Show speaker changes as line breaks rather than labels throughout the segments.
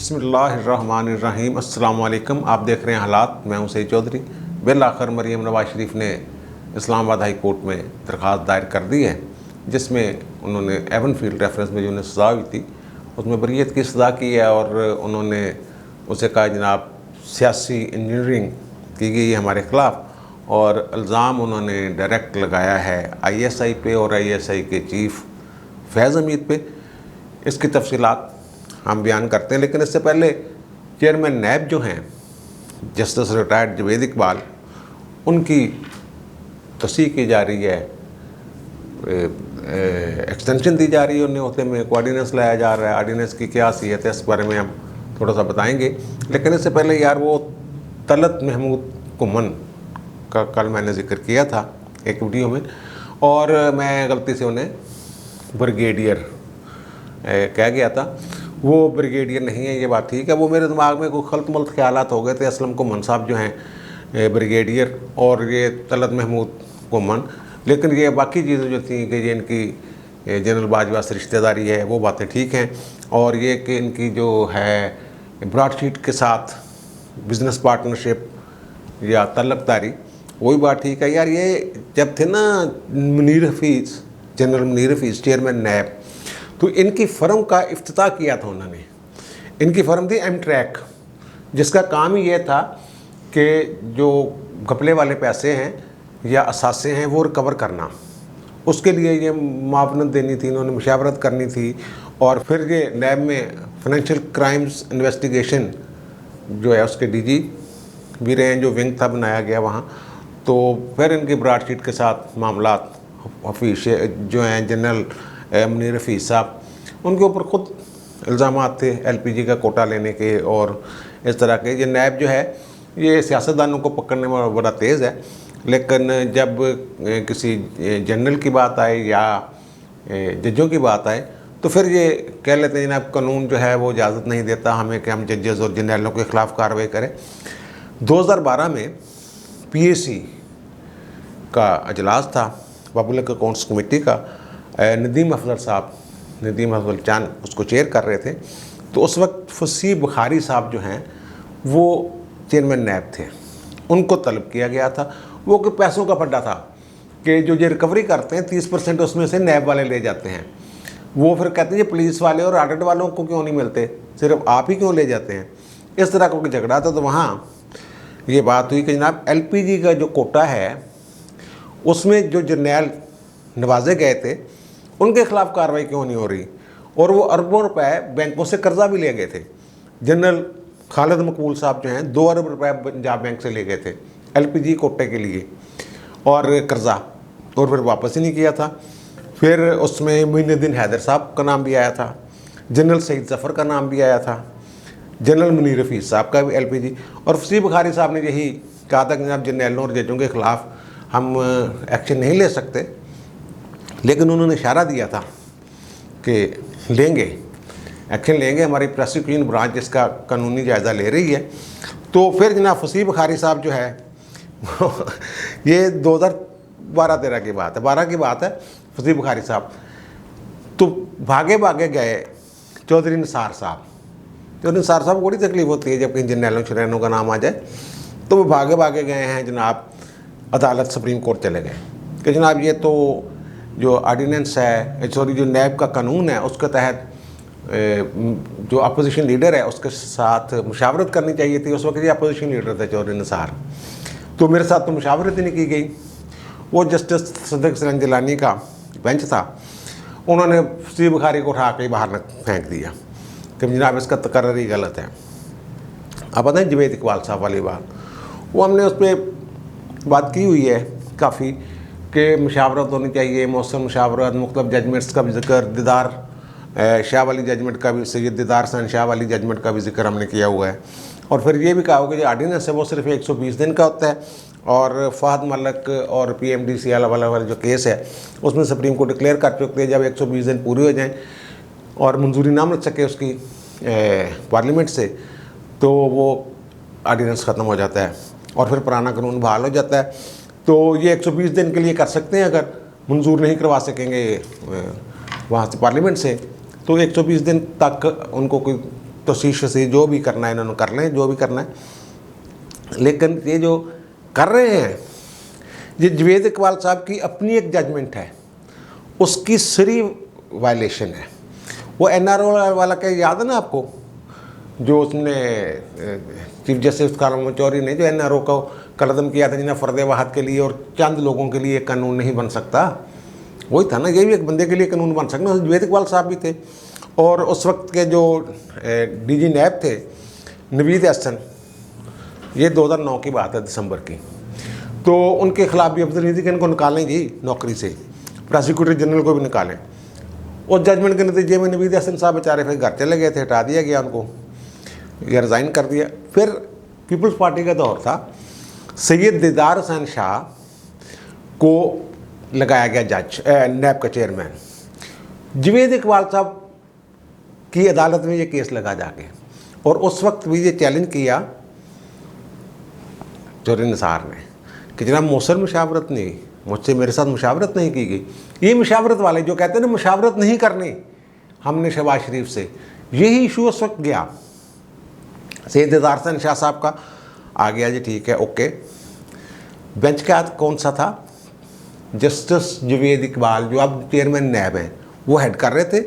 बिस्मिल्लाहिर्रहमानिर्रहीम। अस्सलाम वालेकुम। आप देख रहे हैं हालात। मैं हूं सईद चौधरी। बिल आखिर मरीम नवाज शरीफ ने इस्लामाबाद हाई कोर्ट में दरख्वास्त दायर कर दी है, जिसमें उन्होंने एवन फील्ड रेफरेंस में जो उन्हें सज़ा हुई थी उसमें बरीयत की सज़ा की है। और उन्होंने उसे कहा जनाब सियासी इंजीनियरिंग की गई है हमारे ख़िलाफ़, और इल्ज़ाम उन्होंने डायरेक्ट लगाया है ISI पे और ISI के चीफ फैज़ हमीद पे। इसकी तफसीलात हम बयान करते हैं, लेकिन इससे पहले चेयरमैन नैब जो हैं जस्टिस रिटायर्ड जवेद इकबाल, उनकी तस्दीक़ की जा रही है, एक्सटेंशन दी जा रही है उन्हें होते में, कोऑर्डिनेंस लाया जा रहा है। ऑर्डिनेंस की क्या हैसियत है इस बारे में हम थोड़ा सा बताएंगे। लेकिन इससे पहले यार वो तलत महमूद कुमन का कल मैंने जिक्र किया था एक वीडियो में, और मैं गलती से उन्हें ब्रिगेडियर कह गया था। वो ब्रिगेडियर नहीं है, ये बात ठीक है। वो मेरे दिमाग में कोई खलत मलत ख्यालात हो गए थे। असलम कुमन साहब जो हैं ब्रिगेडियर, और ये तलत महमूद कुमन। लेकिन ये बाकी चीज़ें जो थी कि ये इनकी जनरल बाजवा से रिश्तेदारी है, वो बातें ठीक हैं। और ये कि इनकी जो है ब्रॉडशीट के साथ बिज़नेस पार्टनरशिप या तल्लकदारी, वही बात ठीक है। यार ये जब थे ना मुनीर हफीज़, जनरल मुनीर हफीज़ चेयरमैन नैब, तो इनकी फ़र्म का इफ्तिताह किया था उन्होंने। इनकी फ़र्म थी एमट्रैक, जिसका काम ही ये था कि जो घपले वाले पैसे हैं या असासे हैं वो रिकवर करना। उसके लिए ये मुआवनत देनी थी, इन्होंने मुशावरत करनी थी। और फिर ये नैब में फाइनेंशियल क्राइम्स इन्वेस्टिगेशन जो है उसके DG भी रहे हैं, जो विंग था बनाया गया वहाँ। तो फिर इनकी ब्रॉडशीट के साथ मामलात हफीज़ जो हैं जनरल मुनीर हफीज़ साहब, उनके ऊपर ख़ुद इल्ज़ामात थे LPG का कोटा लेने के और इस तरह के। ये नैब जो है ये सियासतदानों को पकड़ने में बड़ा तेज़ है, लेकिन जब किसी जनरल की बात आए या जजों की बात आए तो फिर ये कह लेते हैं जनाब कानून जो है वो इजाज़त नहीं देता हमें कि हम जजेस और जनरलों के ख़िलाफ़ कार्रवाई करें। 2012 में PAC का अजलास था, पब्लिक अकाउंट्स कमेटी का। नदीम अफजल साहब, नदीम अफजल चांद उसको चेयर कर रहे थे। तो उस वक्त फसी बुखारी साहब जो हैं वो चेयरमैन नैब थे। उनको तलब किया गया था, वो कि पैसों का फड्डा था कि जो ये रिकवरी करते हैं 30% उसमें से नैब वाले ले जाते हैं। वो फिर कहते हैं ये पुलिस वाले और ऑडिट वालों को क्यों नहीं मिलते, सिर्फ आप ही क्यों ले जाते हैं। इस तरह का झगड़ा था। तो वहाँ ये बात हुई कि जनाब LPG का जो कोटा है उसमें जो जर्नैल नवाजे गए थे उनके ख़िलाफ़ कार्रवाई क्यों नहीं हो रही। और वो अरबों रुपए बैंकों से कर्जा भी ले गए थे। जनरल खालिद मकबूल साहब जो हैं 2 अरब रुपए पंजाब बैंक से ले गए थे LPG कोटे के लिए और कर्जा, और फिर वापस ही नहीं किया था। फिर उसमें मोइनुद्दीन हैदर साहब का नाम भी आया था, जनरल सईद ज़फ़र का नाम भी आया था, जनरल मुनीर हफीज़ साहब का भी LPG। और फसी बुखारी साहब ने यही कहा था कि जनाब जनरलों और जजों के ख़िलाफ़ हम एक्शन नहीं ले सकते, लेकिन उन्होंने इशारा दिया था कि लेंगे, एक्शन लेंगे, हमारी प्रोसिक्यूशन ब्रांच इसका कानूनी जायज़ा ले रही है। तो फिर जनाब फसी बुखारी साहब जो है ये 2012-13 की बात है, 12 की बात है। फसी बुखारी साहब तो भागे भागे गए चौधरी निसार साहब। चौधरी निसार साहब को बड़ी तकलीफ होती है जब कहीं जनरलों शरैनों का नाम आ जाए, तो वो भागे भागे गए हैं जनाब अदालत, सुप्रीम कोर्ट चले गए कि जनाब ये तो जो ऑर्डिनेंस है, सॉरी जो नैब का कानून है उसके तहत जो अपोजिशन लीडर है उसके साथ मुशावरत करनी चाहिए थी। उस वक्त ये अपोजिशन लीडर थे चौधरी निसार, तो मेरे साथ तो मुशावरत ही नहीं की गई। वो जस्टिस सदक हसन जिलानी का बेंच था, उन्होंने फसी बुखारी को उठा के बाहर फेंक दिया कि जनाब इसका तकर्रर ही गलत है। अब पता है जवेद इकबाल साहब वाली बात, वो हमने उस पर बात की हुई है काफ़ी कि मुशावरत होनी चाहिए, मौसम मुशावरत, मुख्तलिफ जजमेंट्स का भी जिक्र, दीदार शाह वाली जजमेंट का भी, सैयद दीदार हसन शाह वाली जजमेंट का भी जिक्र हमने किया हुआ है। और फिर ये भी कहा होगा कि जो ऑर्डिनेंस है वो सिर्फ 120 दिन का होता है। और फ़हद मलिक और PMDC वाला जो केस है उसमें सुप्रीम कोर्ट डिक्लेयर कर चुके हैं जब 120 दिन पूरे हो जाएँ और मंजूरी ना मिल सके उसकी पार्लियामेंट से, तो वो ऑर्डिनेंस ख़त्म हो जाता है और फिर पुराना कानून बहाल हो जाता है। तो ये 120 दिन के लिए कर सकते हैं, अगर मंजूर नहीं करवा सकेंगे वहाँ से पार्लियामेंट से, तो 120 दिन तक उनको कोई तो शीश से जो भी करना है इन्होंने कर लें, जो भी करना है। लेकिन ये जो कर रहे हैं, ये जावेद इकबाल साहब की अपनी एक जजमेंट है, उसकी सरी वायलेशन है। वो NRO वाला क्या याद है ना आपको, जो उसने चीफ जस्टिस कानून चौधरी ने जो NRO को कलदम किया था, जिन्हें फ़र्द वाहद के लिए और चंद लोगों के लिए कानून नहीं बन सकता, वही था ना। ये भी एक बंदे के लिए कानून बन सकता, जावेद इकबाल साहब भी थे। और उस वक्त के जो DG नैब थे नवीद अहसन, ये 2009 की बात है, दिसंबर की, तो उनके खिलाफ भी अब्दुल थी कि इनको निकालें जी नौकरी से, प्रोसिक्यूटर जनरल को भी निकालें। और जजमेंट के नतीजे में नवीद अहसन साहब बेचारे फिर घर चले गए थे, हटा दिया गया उनको, या रिज़ाइन कर दिया। फिर पीपल्स पार्टी का दौर था, सैयद दीदार हुसैन शाह को लगाया गया जज, नैब का चेयरमैन। जावेद इकबाल साहब की अदालत में ये केस लगा जाके, और उस वक्त भी ये चैलेंज किया चौधरी निसार ने कि जनाब मौसर मुशावरत नहीं, मुझसे मेरे साथ मुशावरत नहीं की गई। ये मुशावरत वाले जो कहते हैं ना मुशावरत नहीं करनी हमने शहबाज शरीफ से, यही इशू उस वक्त गया। सैयद दीदार हुसैन शाह साहब का आ गया जी, ठीक है, ओके। बेंच का कौन सा था? जस्टिस जावेद इकबाल, जो अब चेयरमैन नैब हैं, वो हेड कर रहे थे।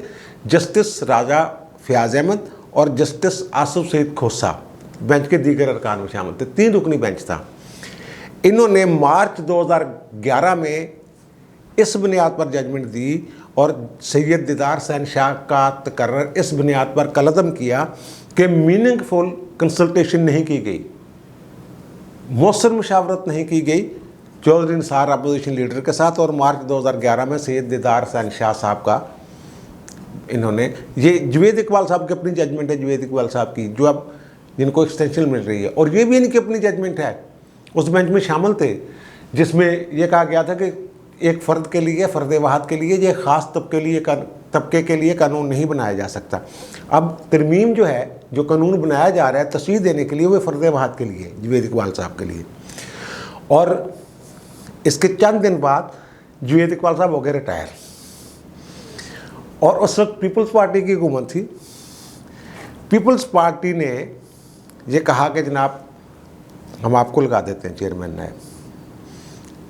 जस्टिस राजा फयाज अहमद और जस्टिस आसिफ सईद खोसा बेंच के दीगर अरकान में शामिल थे। 3 रुकनी बेंच था। इन्होंने मार्च 2011 में इस बुनियाद पर जजमेंट दी और सैयद दीदार हुसैन शाह का तकर्रर इस बुनियाद पर कलदम किया कि मीनिंगफुल कंसल्टेशन नहीं की गई, मौसर मुशावरत नहीं की गई चौधरी निसार अपोजिशन लीडर के साथ। और मार्च 2011 में सैयद दीदार हुसैन शाह साहब का इन्होंने, ये जावेद इकबाल साहब की अपनी जजमेंट है, जावेद इकबाल साहब की, जो अब जिनको एक्सटेंशन मिल रही है, और ये भी इनकी अपनी जजमेंट है, उस बेंच में शामिल थे, जिसमें यह कहा गया था कि एक फ़र्द के लिए, फ़र्द वाहद के लिए, ये ख़ास तबके के लिए कानून नहीं बनाया जा सकता। अब तरमीम जो है, जो कानून बनाया जा रहा है तशरीह देने के लिए, वो फ़र्द वाहद के लिए, जावेद इकबाल साहब के लिए। और इसके चंद दिन बाद जावेद इकबाल साहब हो गए रिटायर, और उस वक्त पीपल्स पार्टी की हुकूमत थी। पीपल्स पार्टी ने ये कहा कि जनाब हम आपको लगा देते हैं चेयरमैन नैब,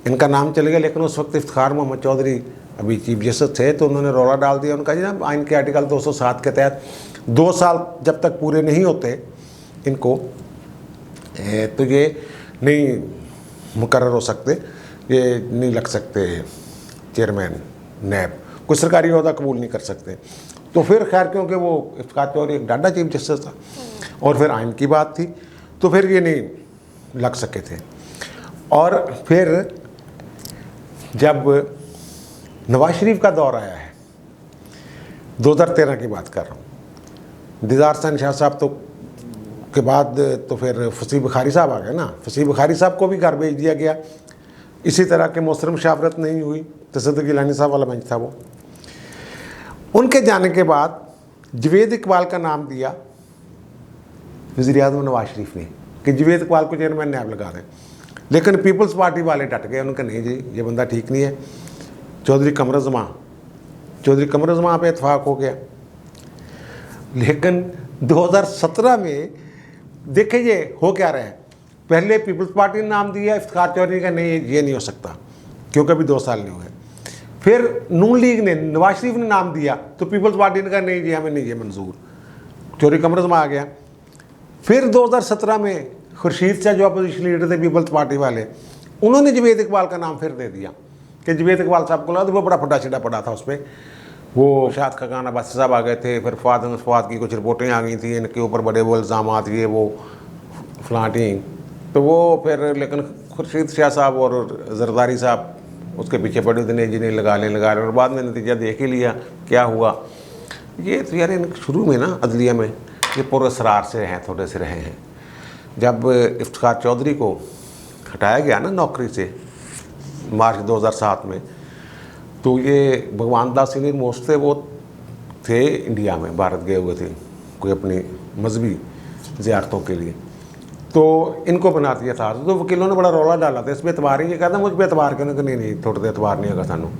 इनका नाम चलेगा। लेकिन उस वक्त इफ्तिखार मोहम्मद चौधरी अभी चीफ जस्टिस थे, तो उन्होंने रौला डाल दिया, उनका जनाब आइन के आर्टिकल 207 के तहत 2 साल जब तक पूरे नहीं होते इनको, तो ये नहीं मुकर्रर हो सकते, ये नहीं लग सकते चेयरमैन नैब, कोई सरकारी ओहदा कबूल नहीं कर सकते। तो फिर खैर, क्योंकि वो इफ्तिखार चौधरी एक डांडा चीफ जस्टिस था और फिर आइन की बात थी, तो फिर ये नहीं लग सके थे। और फिर जब नवाज शरीफ का दौर आया है, 2013 की बात कर रहा हूँ, दीदार हुसैन शाह साहब तो के बाद तो फिर फसी बुखारी साहब आ गए ना। फसी बुखारी साहब को भी घर भेज दिया गया, इसी तरह के मौसर मुशावरत नहीं हुई, तसद्दुक़ गिलानी साहब वाला बेंच था वो। उनके जाने के बाद जावेद इकबाल का नाम दिया वज़ीर-ए-आज़म नवाज शरीफ ने कि जावेद इकबाल को चेयरमैन नैब लगा दें। लेकिन पीपल्स पार्टी वाले डट गए, उनका नहीं जी, ये बंदा ठीक नहीं है। चौधरी कमर ज़मां पे इतफाक़ हो गया। लेकिन 2017 में देखे ये हो क्या रहा है, पहले पीपल्स पार्टी ने नाम दिया इफ्तिखार चौधरी का, नहीं ये नहीं हो सकता क्योंकि अभी 2 साल नहीं हुए। फिर नून लीग ने, नवाज शरीफ ने नाम दिया, तो पीपल्स पार्टी ने कहा नहीं जी हमें नहीं ये मंजूर, चौधरी कमर ज़मां आ गया। फिर 2017 में खुर्शीद शाह जो अपोजिशन लीडर थे पीपल्स पार्टी वाले, उन्होंने जावेद इकबाल का नाम फिर दे दिया कि जावेद इकबाल साहब को लगा, तो वो बड़ा फटा छिड़ा पड़ा था उस पर। वो शाद खगान अब्बासी साहब आ गए थे, फिर फवाद की कुछ रिपोर्टें आ गई थी, इनके ऊपर बड़े वो इल्ज़ामात, ये वो फलाटी, तो वो फिर, लेकिन खुर्शीद शाह साहब और जरदारी साहब उसके पीछे पड़े हुए नहीं जी नहीं लगा लें, और बाद में नतीजा देख ही लिया क्या हुआ। ये तो यार शुरू में ना अदलिया में ये पुरअसरार से हैं, थोड़े से रहे हैं। जब इफ्तिखार चौधरी को हटाया गया ना नौकरी से मार्च 2007 में, तो ये भगवान दास सीनियर मोस्ट थे, वो थे इंडिया में, भारत गए हुए थे कोई अपनी मजहबी ज़ियारतों के लिए, तो इनको बना दिया था। तो वकीलों ने बड़ा रौला डाला था इस पर एतबार ही, ये कहता मुझ पर एतबार करने का नहीं थोड़ा देर एतबार नहीं होगा सानू।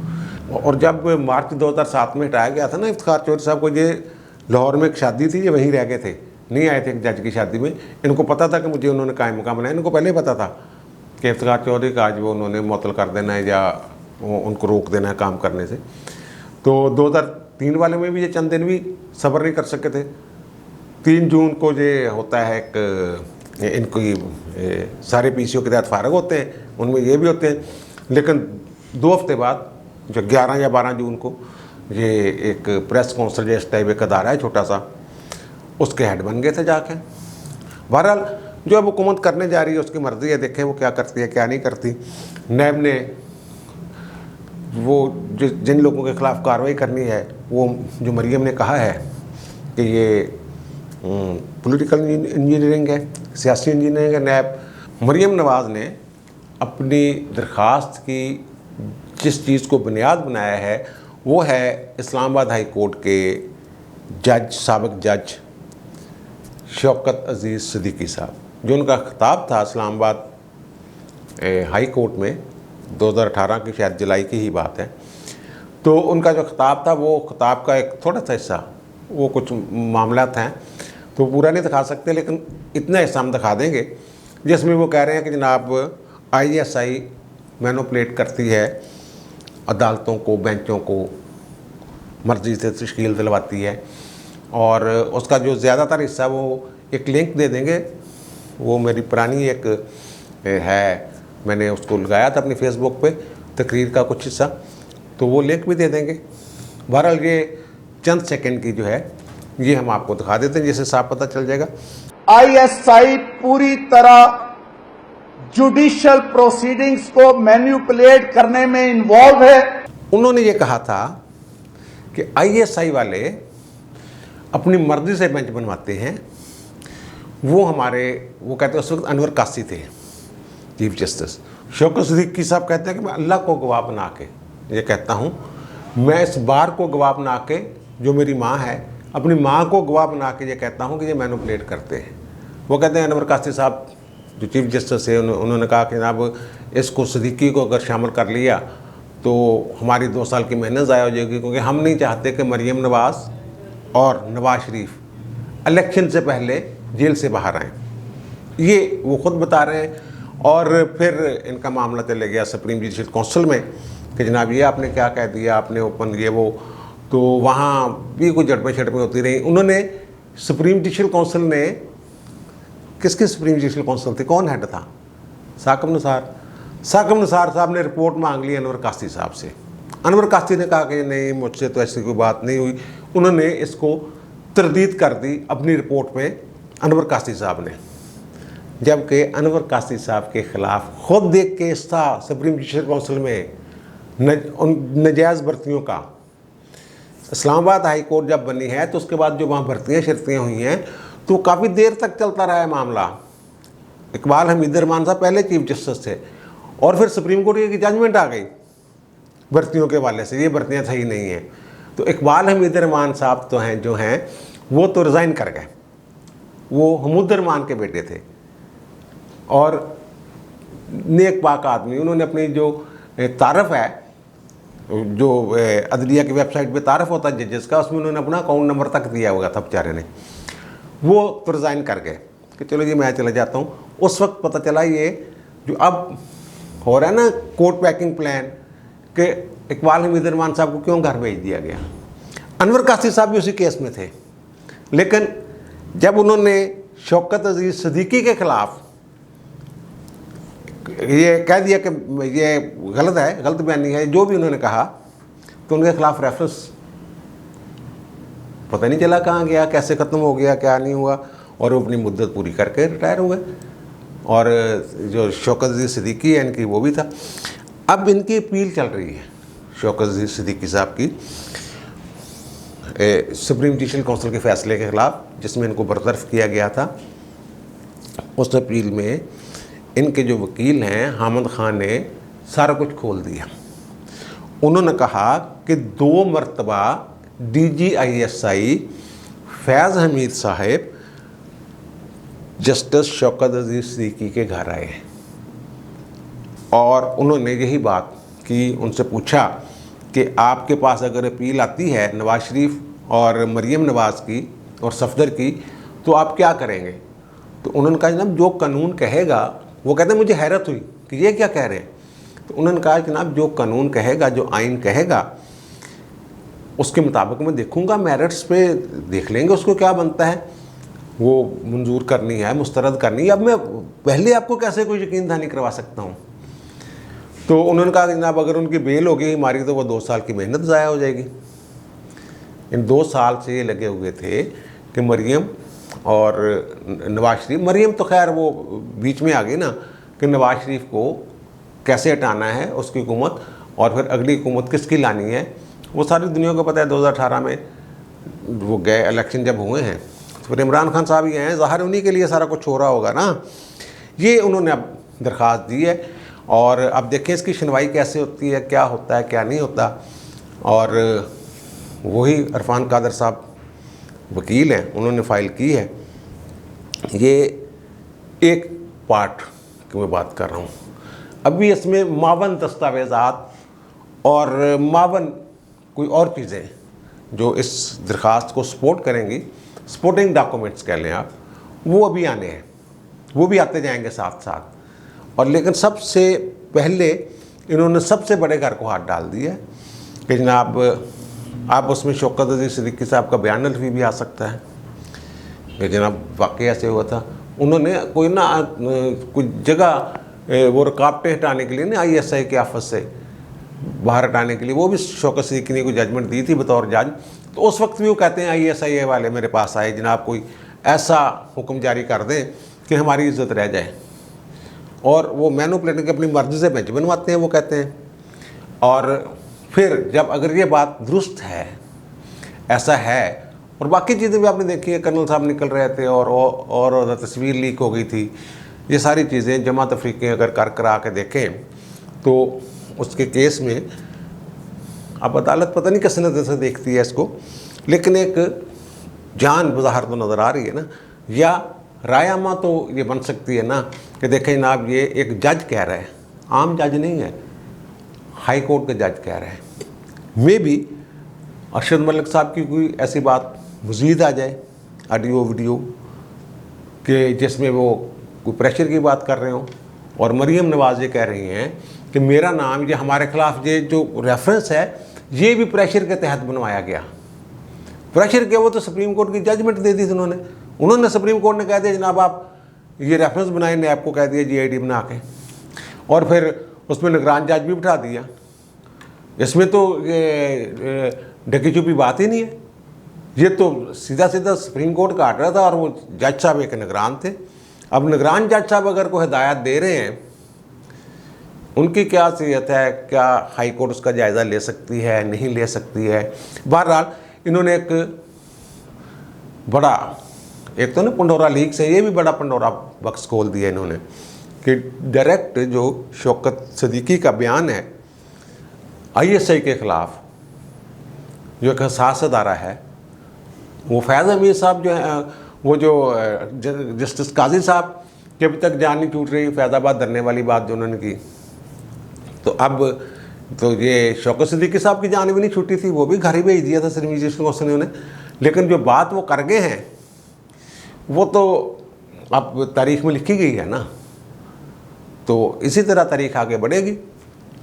और जब मार्च 2007 में हटाया गया था ना इफ्तिखार चौधरी साहब को, ये लाहौर में एक शादी थी, ये वहीं रह गए थे नहीं आए थे एक जज की शादी में। इनको पता था कि मुझे उन्होंने कायम मुकाम बनाया, इनको पहले ही पता था कि इफ्तिखार चौधरी का आज वो उन्होंने मुअत्तल कर देना है या उनको रोक देना है काम करने से। तो 2003 वाले में भी ये चंद दिन भी सब्र नहीं कर सके थे। 3 जून को ये होता है एक इनको सारे पीसीओ के तहत फारग होते हैं, उनमें ये भी होते हैं। लेकिन 2 हफ्ते बाद जो 11 या 12 जून को ये एक प्रेस काउंसिल जैसे टाइप एक अदारा है छोटा सा, उसके हेड बन गए थे जाके। बहरहाल जो अब हुकूमत करने जा रही है उसकी मर्ज़ी है, देखें वो क्या करती है क्या नहीं करती। नैब ने वो जिन लोगों के ख़िलाफ़ कार्रवाई करनी है, वो जो मरियम ने कहा है कि ये पॉलिटिकल इंजीनियरिंग है, सियासी इंजीनियरिंग है, नैब मरियम नवाज़ ने अपनी दरख्वास्त की जिस चीज़ को बुनियाद बनाया है वो है इस्लामाबाद हाई कोर्ट के जज, साबिक जज शौकत अज़ीज़ सिद्दीकी साहब, जो उनका खिताब था इस्लामाबाद हाई कोर्ट में 2018 की शायद जुलाई की ही बात है। तो उनका जो खिताब था वो खिताब का एक थोड़ा सा हिस्सा, वो कुछ मामला हैं तो पूरा नहीं दिखा सकते, लेकिन इतना हिस्सा हम दिखा देंगे जिसमें वो कह रहे हैं कि जनाब ISI मैनिपुलेट करती है अदालतों को, बेंचों को, मर्जी से तश्कील दिलवाती है। और उसका जो ज़्यादातर हिस्सा वो एक लिंक दे देंगे, वो मेरी पुरानी एक है, मैंने उसको लगाया था अपनी फेसबुक पे तकरीर का कुछ हिस्सा, तो वो लिंक भी दे देंगे। बहरहाल ये चंद सेकंड की जो है ये हम आपको दिखा देते हैं, जिससे साफ पता चल जाएगा।
ISI पूरी तरह जुडिशियल प्रोसीडिंग्स को मैनिपुलेट करने में इन्वॉल्व है।
उन्होंने ये कहा था कि ISI वाले अपनी मर्जी से बेंच बनवाते हैं। वो कहते हैं उस वक्त अनवर कासी थे चीफ जस्टिस। शौकत सिद्दीकी साहब कहते हैं कि मैं अल्लाह को गवाह बना के ये कहता हूँ, मैं इस बार को गवाह बना के, जो मेरी माँ है, अपनी माँ को गवाह बना के ये कहता हूँ कि ये मैनिपुलेट करते हैं। वो कहते हैं अनवर कासी साहब जो चीफ जस्टिस है, उन्होंने कहा कि जनाब इसको सिद्दीकी को अगर शामिल कर लिया तो हमारी 2 साल की मेहनत ज़ाया हो जाएगी, क्योंकि हम नहीं चाहते कि मरियम नवाज़ और नवाज शरीफ इलेक्शन से पहले जेल से बाहर आएँ। ये वो ख़ुद बता रहे हैं। और फिर इनका मामला चले गया सुप्रीम जुडिशल काउंसिल में कि जनाब ये आपने क्या कह दिया, आपने ओपन ये वो, तो वहाँ भी कुछ झड़पें होती रही। उन्होंने सुप्रीम जुडिशल काउंसिल ने, किसकी सुप्रीम जुडिशल काउंसिल थी, कौन हेड था, साकिब निसार साहब ने रिपोर्ट मांग ली अनवर कासी साहब से। अनवर कासी ने कहा कि नहीं, मुझसे तो ऐसी कोई बात नहीं हुई। उन्होंने इसको तरदीद कर दी अपनी रिपोर्ट में अनवर कासी साहब ने, जबकि अनवर कासी साहब के ख़िलाफ़ खुद एक केस था सुप्रीम जुडिशल काउंसिल में नजायज़ भर्तियों का। इस्लामाबाद हाई कोर्ट जब बनी है तो उसके बाद जो वहाँ भर्तियाँ हुई हैं तो काफ़ी देर तक चलता रहा है मामला। इकबाल हमीद रहमान साहब पहले चीफ जस्टिस थे और फिर सुप्रीम कोर्ट की जजमेंट आ गई भर्तियों के वाले से, ये भर्तियाँ सही नहीं हैं। तो इकबाल हमीद रहमान साहब तो हैं जो हैं वो तो रिज़ाइन कर गए, वो हमीद रहमान के बेटे थे और नेक पाक आदमी। उन्होंने अपनी जो तारफ़ है, जो अदलिया की वेबसाइट पे तारफ़ होता है जजेस का, उसमें उन्होंने अपना अकाउंट नंबर तक दिया हुआ था बेचारे ने। वो तो रिज़ाइन कर गए कि चलो जी मैं चला जाता हूँ। उस वक्त पता चला ये जो अब हो रहा है ना कोर्ट पैकिंग प्लान, कि इकबाल हमीद रहमान साहब को क्यों घर भेज दिया गया। अनवर कासी साहब भी उसी केस में थे, लेकिन जब उन्होंने शौकत अज़ीज़ सिद्दीकी के ख़िलाफ़ ये कह दिया कि ये गलत है, गलत बयानी है, जो भी उन्होंने कहा, तो उनके खिलाफ रेफरेंस पता नहीं चला कहाँ गया, कैसे ख़त्म हो गया, क्या नहीं हुआ, और वो अपनी मुद्दत पूरी करके रिटायर हो गए। और जो शौकत अज़ीज़ सिद्दीकी है इनकी, वो भी था। अब इनकी अपील चल रही है शौकत अज़ीज़ सिद्दीकी साहब की सुप्रीम जुडिशल काउंसिल के फ़ैसले के ख़िलाफ़, जिसमें इनको बरतरफ किया गया था। उस अपील में इनके जो वकील हैं हामिद खान ने सारा कुछ खोल दिया। उन्होंने कहा कि 2 मरतबा DGISI फैज़ हमीद साहब जस्टिस शौकत अज़ीज़ सिद्दीकी के घर आए और उन्होंने यही बात की, उनसे पूछा कि आपके पास अगर अपील आती है नवाज शरीफ और मरियम नवाज़ की और सफदर की, तो आप क्या करेंगे? तो उन्होंने कहा जनाब जो कानून कहेगा, वो कहते हैं मुझे हैरत हुई कि ये क्या कह रहे हैं। तो उन्होंने कहा जनाब जो कानून कहेगा, जो आइन कहेगा, उसके मुताबिक मैं देखूंगा, मेरिट्स पे देख लेंगे उसको क्या बनता है, वो मंजूर करनी है, मुस्तरद करनी है। अब मैं पहले आपको कैसे कोई यकीन दहानी करवा सकता हूँ? तो उन्होंने कहा कि जनाब अगर उनकी बेल होगी हमारी तो वो 2 साल की मेहनत ज़ाया हो जाएगी। इन 2 साल से ये लगे हुए थे कि मरियम और नवाज शरीफ, मरियम तो खैर वो बीच में आ गई ना, कि नवाज शरीफ को कैसे हटाना है उसकी हुकूमत, और फिर अगली हुकूमत किसकी लानी है वो सारी दुनिया को पता है। 2018 में वो गए, इलेक्शन जब हुए हैं तो फिर इमरान खान साहब ही हैं, ज़ाहिर उन्हीं के लिए सारा कुछ हो रहा होगा ना। ये उन्होंने अब दरख्वास्त दी है और अब देखें इसकी सुनवाई कैसे होती है, क्या होता है क्या नहीं होता। और वही इरफान कादर साहब वकील हैं, उन्होंने फ़ाइल की है। ये एक पार्ट की मैं बात कर रहा हूँ। अभी इसमें मावन दस्तावेज़ात और मावन कोई और चीज़ें जो इस दरख्वास्त को सपोर्ट करेंगी, सपोर्टिंग डॉक्यूमेंट्स कह लें आप, वो अभी आने हैं, वो भी आते जाएंगे साथ साथ। और लेकिन सबसे पहले इन्होंने सबसे बड़े घर को हाथ डाल दिया कि जनाब आप उसमें शौकत अजीज़ सिद्दीकी साहब का बयान अलफी भी आ सकता है कि जनाब वाकई ऐसे हुआ था। उन्होंने कोई ना कुछ जगह वो रुकावटें हटाने के लिए ना ISI के ऑफिस से बाहर हटाने के लिए, वो भी शौकत सिद्दीकी ने कोई जजमेंट दी थी बतौर जज। तो उस वक्त भी वो कहते हैं ISI वाले मेरे पास आए, जनाब कोई ऐसा हुक्म जारी कर दें कि हमारी इज़्ज़त रह जाए। और वो मैनिपुलेटिंग अपनी मर्ज़ी से बेंच बनवाते हैं, वो कहते हैं। और फिर जब अगर ये बात दुरुस्त है, ऐसा है, और बाकी चीज़ें भी आपने देखी है, कर्नल साहब निकल रहे थे और तस्वीर लीक हो गई थी, ये सारी चीज़ें जमा तफरीक़ें अगर कर करा के देखें तो उसके केस में अब अदालत पता नहीं किस नज़र से देखती है इसको, लेकिन एक जान बज़ाहिर तो नज़र आ रही है ना, या रायामा तो ये बन सकती है ना कि देखें जनाब ये एक जज कह रहा है, आम जज नहीं है, हाई कोर्ट के जज कह रहे हैं। मे भी अरशद मलिक साहब की कोई ऐसी बात मज़ीद आ जाए, ऑडियो वीडियो के जिसमें वो कोई प्रेशर की बात कर रहे हो, और मरियम नवाज़ ये कह रही हैं कि मेरा नाम, ये हमारे ख़िलाफ़ ये जो रेफरेंस है ये भी प्रेशर के तहत बनवाया गया। प्रेशर किया वो तो सुप्रीम कोर्ट की जजमेंट दे दी थी उन्होंने सुप्रीम कोर्ट ने कह दिया जनाब आप ये रेफरेंस बनाए, ने आपको कह दिया GID बना के, और फिर उसमें निगरान जज भी बिठा दिया। इसमें तो ढकी छुपी बात ही नहीं है, ये तो सीधा सीधा सुप्रीम कोर्ट का आर्डर था और वो जज साहब एक निगरान थे। अब निगरान जज साहब अगर कोई हिदायत दे रहे हैं, उनकी क्या हैसियत है, क्या हाई कोर्ट उसका जायज़ा ले सकती है, नहीं ले सकती है। बहरहाल इन्होंने एक बड़ा, एक तो ना पंडोरा लीक से ये भी बड़ा पंडोरा बक्स खोल दिया इन्होंने कि डायरेक्ट जो शौकत सिद्दीकी का बयान है ISI के ख़िलाफ़, जो एक हसास अदारा है, वो फैज़ अमीर साहब जो है, वो जो जस्टिस काजी साहब की अभी तक जान नहीं टूट रही, फैज़ाबाद धरने वाली बात जो उन्होंने की, तो अब तो ये शौकत सिद्दीकी साहब की जान भी नहीं छूटी थी, वो भी घर ही भेज दिया था सिर्फ ने। लेकिन जो बात वो कर गए हैं वो तो अब तारीख़ में लिखी गई है ना, तो इसी तरह तारीख़ आगे बढ़ेगी।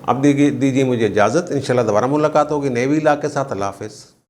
अब दीजिए मुझे इजाज़त, इंशाल्लाह दोबारा मुलाकात होगी नए इलाके के साथ। अल्लाह हाफ़िज़।